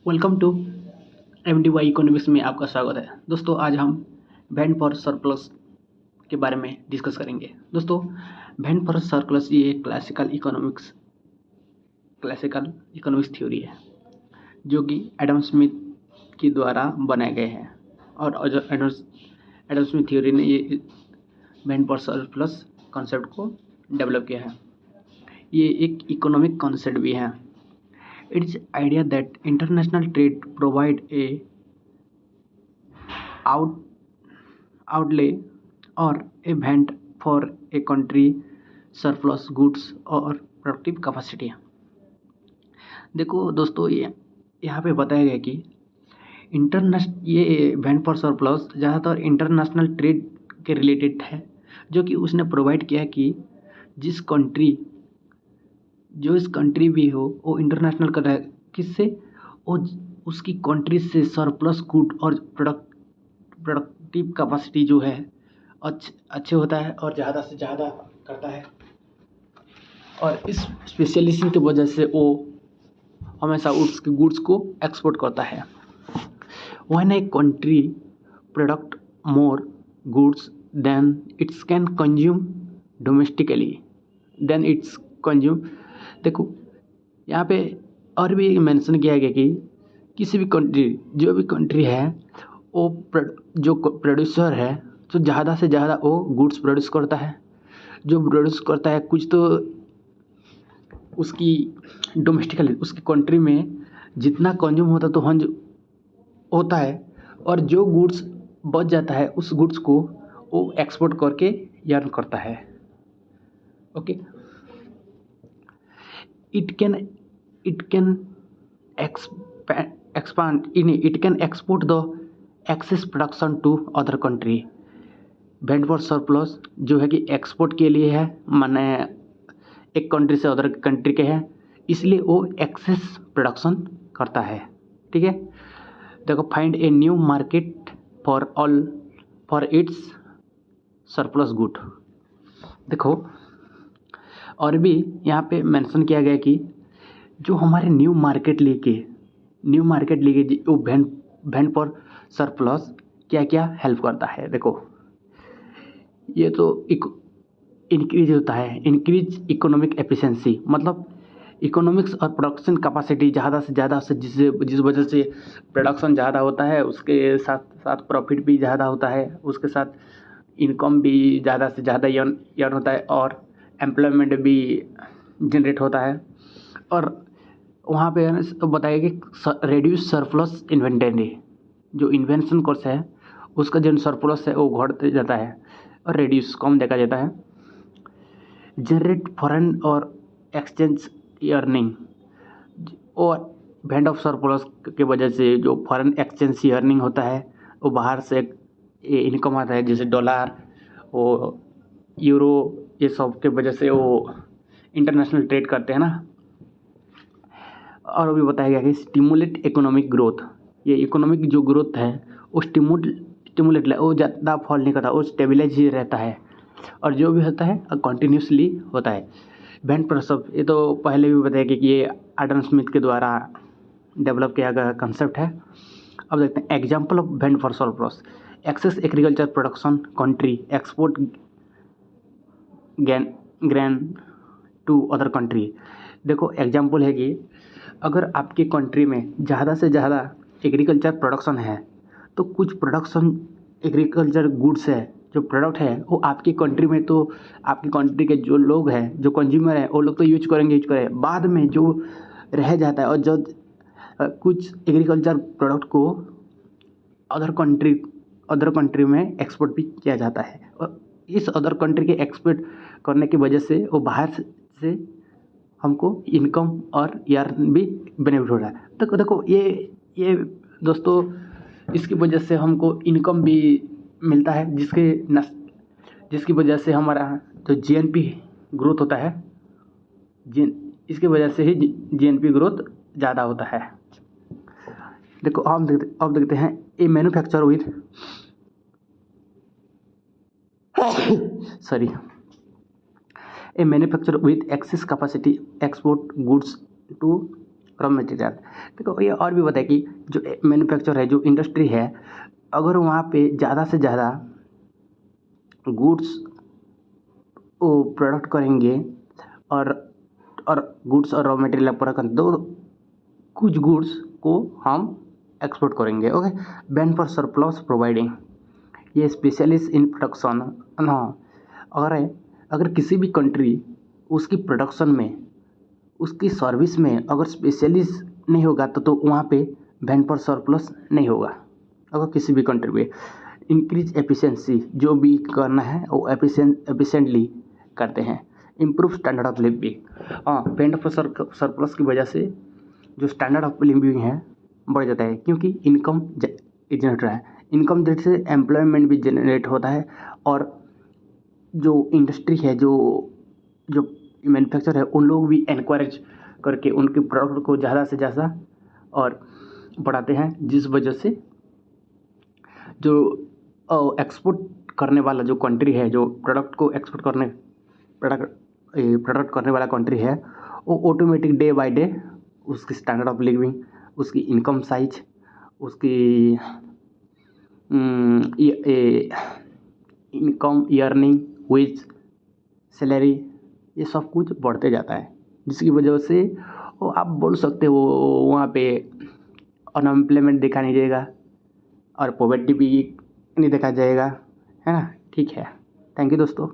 Welcome to MDY economics में आपका स्वागत है। दोस्तों, आज हम बैंड फॉर सरप्लस के बारे में डिस्कस करेंगे। दोस्तों, बैंड फॉर सरप्लस ये एक क्लासिकल इकोनॉमिक्स थ्योरी है जो कि एडम स्मिथ के द्वारा बनाए गए हैं। और एडम स्मिथ थ्योरी ने ये बैंड फॉर सरप्लस कॉन्सेप्ट को डेवलप किया है। ये एक इकोनॉमिक कॉन्सेप्ट भी है। Its idea that international trade provide a out, outlay or a vent for a country surplus goods और प्रोडक्टिव कैपेसिटी। देखो दोस्तों, ये यहाँ पे बताया गया कि ये वेंट फॉर सरप्लस ज़्यादातर इंटरनेशनल ट्रेड के रिलेटेड है, जो कि उसने प्रोवाइड किया कि जो इस कंट्री भी हो वो इंटरनेशनल कर रहा है, किससे? वो उसकी कंट्री से सरप्लस गुड और प्रोडक्टिव कैपेसिटी जो है अच्छे होता है और ज़्यादा से ज़्यादा करता है। और इस स्पेशलिज्म की वजह से वो हमेशा उसके गुड्स को एक्सपोर्ट करता है। When a country product more goods then it's can consume domestically then it's consume. देखो, यहाँ पे और भी मेंशन किया गया कि किसी भी कंट्री जो भी कंट्री है वो जो प्रोड्यूसर है तो ज़्यादा से ज़्यादा वो गुड्स प्रोड्यूस करता है। जो प्रोड्यूस करता है कुछ तो उसकी डोमेस्टिकली उसकी कंट्री में जितना कंज्यूम होता तो हंज होता है, और जो गुड्स बच जाता है उस गुड्स को वो एक्सपोर्ट करके अर्न करता है। Okay, it can expand in it can export the excess production to other country। Went for surplus जो है कि एक्सपोर्ट के लिए है, माने एक कंट्री से अदर कंट्री के है, इसलिए वो एक्सेस प्रोडक्शन करता है। ठीक है, देखो, find a new market for its surplus good. देखो, और भी यहाँ पे मेंशन किया गया कि जो हमारे न्यू मार्केट लेके वो वेंट फॉर सरप्लस क्या क्या हेल्प करता है। देखो, ये तो इंक्रीज होता है, इंक्रीज इकोनॉमिक एफिशिएंसी, मतलब इकोनॉमिक्स और प्रोडक्शन कैपेसिटी ज़्यादा से ज़्यादा से जिस वजह से प्रोडक्शन ज़्यादा होता है उसके साथ साथ प्रॉफिट भी ज़्यादा होता है, उसके साथ इनकम भी ज़्यादा से ज़्यादा अर्न होता है और एम्प्लॉयमेंट भी जनरेट होता है। और वहाँ पे बताया कि रेड्यूस सरप्लस इन्वेंटरी, जो इन्वेंशन कोर्स है उसका जो सरप्लस है वो घटते जाता है और रेड्यूस कम देखा जाता है। जनरेट फॉरेन और एक्सचेंज अर्निंग, और वेंट ऑफ सरप्लस की वजह से जो फॉरेन एक्सचेंज अर्निंग होता है वो बाहर से इनकम आता है, जैसे डॉलर और यूरो, ये सब के वजह से वो इंटरनेशनल ट्रेड करते हैं ना। और भी बताया गया कि स्टिमुलेट इकोनॉमिक ग्रोथ, ये इकोनॉमिक जो ग्रोथ है वो स्टिमुलेट वो ज़्यादा फॉल नहीं करता, वो स्टेबलाइज ही रहता है, और जो भी होता है कंटिन्यूसली होता है। वेंट फॉर सरप्लस, ये तो पहले भी बताया कि ये एडम स्मिथ के द्वारा डेवलप किया गया कंसेप्ट है। अब देखते हैं example of went for surplus. Excess agriculture production country export grain to other country. देखो, एग्जाम्पल है कि अगर आपकी कंट्री में ज़्यादा से ज़्यादा एग्रीकल्चर प्रोडक्शन है तो कुछ प्रोडक्शन एग्रीकल्चर गुड्स है, जो प्रोडक्ट है वो आपकी कंट्री में, तो आपकी कंट्री के जो लोग हैं, जो कंज्यूमर हैं, वो लोग तो यूज करें, बाद में जो रह जाता है और जो कुछ एग्रीकल्चर प्रोडक्ट को अदर कंट्री में एक्सपोर्ट भी किया जाता है, और इस अदर कंट्री के एक्सपोर्ट करने की वजह से वो बाहर से हमको इनकम और अर्न भी बेनिफिट हो रहा है। तो देखो, ये दोस्तों, इसकी वजह से हमको इनकम भी मिलता है, जिसकी वजह से हमारा जो जीएनपी ग्रोथ होता है, इसकी वजह से ही जीएनपी ग्रोथ ज़्यादा होता है। देखो, अब देखते हैं a manufacturer with a manufacturer with excess capacity export goods to raw material. देखो ये और भी बताए कि जो मैन्युफैक्चर है, जो इंडस्ट्री है, अगर वहाँ पे ज़्यादा से ज़्यादा गुड्स वो प्रोडक्ट करेंगे और गुड्स और रॉ मटेरियल प्रोडक्ट करेंगे तो कुछ गुड्स को हम एक्सपोर्ट करेंगे। Okay, ban for surplus providing, ये स्पेशलिस्ट इन प्रोडक्शन। हाँ, अगर किसी भी कंट्री उसकी प्रोडक्शन में, उसकी सर्विस में अगर स्पेशलिस्ट नहीं होगा तो वहाँ पे बैन फॉर सरप्लस नहीं होगा। अगर किसी भी कंट्री में इंक्रीज एफिशिएंसी, जो भी करना है वो एफिशिएंटली करते हैं। इम्प्रूव स्टैंडर्ड ऑफ लिविंग, हाँ, बैन फॉर सरप्लस की वजह से जो स्टैंडर्ड ऑफ लिविंग है बढ़ जाता है, क्योंकि इनकम जनरेट रहा है। इनकम से एम्प्लॉयमेंट भी जनरेट होता है और जो इंडस्ट्री है, जो मैन्युफैक्चर है, उन लोग भी एनकरेज करके उनके प्रोडक्ट को ज़्यादा से ज़्यादा और बढ़ाते हैं, जिस वजह से जो एक्सपोर्ट करने वाला जो कंट्री है, जो प्रोडक्ट करने वाला कंट्री है, वो ऑटोमेटिक डे बाय डे उसकी स्टैंडर्ड ऑफ लिविंग, उसकी इनकम साइज, उसकी इनकम, अर्निंग, वेज, सैलरी, ये सब कुछ बढ़ते जाता है, जिसकी वजह से वो आप बोल सकते हो वहाँ पे अनएम्प्लॉयमेंट देखा नहीं जाएगा और पॉवर्टी भी नहीं देखा जाएगा, है ना। ठीक है, थैंक यू दोस्तों।